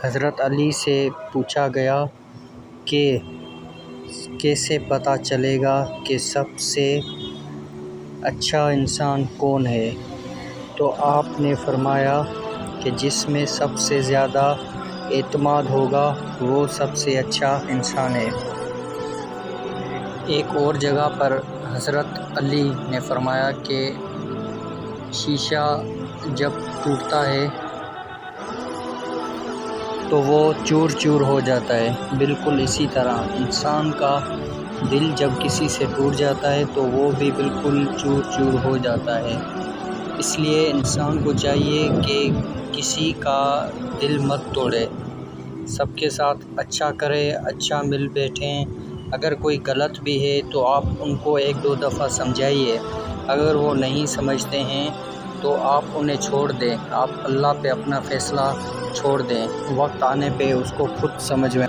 حضرت علی سے پوچھا گیا کہ کیسے پتہ چلے گا کہ سب سے اچھا انسان کون ہے؟ تو آپ نے فرمایا کہ جس میں سب سے زیادہ اعتماد ہوگا وہ سب سے اچھا انسان ہے۔ ایک اور جگہ پر حضرت علی نے فرمایا کہ شیشہ جب ٹوٹتا ہے تو وہ چور چور ہو جاتا ہے، بالکل اسی طرح انسان کا دل جب کسی سے ٹوٹ جاتا ہے تو وہ بھی بالکل چور چور ہو جاتا ہے۔ اس لیے انسان کو چاہیے کہ کسی کا دل مت توڑے، سب کے ساتھ اچھا کرے، اچھا مل بیٹھیں۔ اگر کوئی غلط بھی ہے تو آپ ان کو ایک دو دفعہ سمجھائیے، اگر وہ نہیں سمجھتے ہیں تو آپ انہیں چھوڑ دیں، آپ اللہ پہ اپنا فیصلہ چھوڑ دیں، وقت آنے پہ اس کو خود سمجھ میں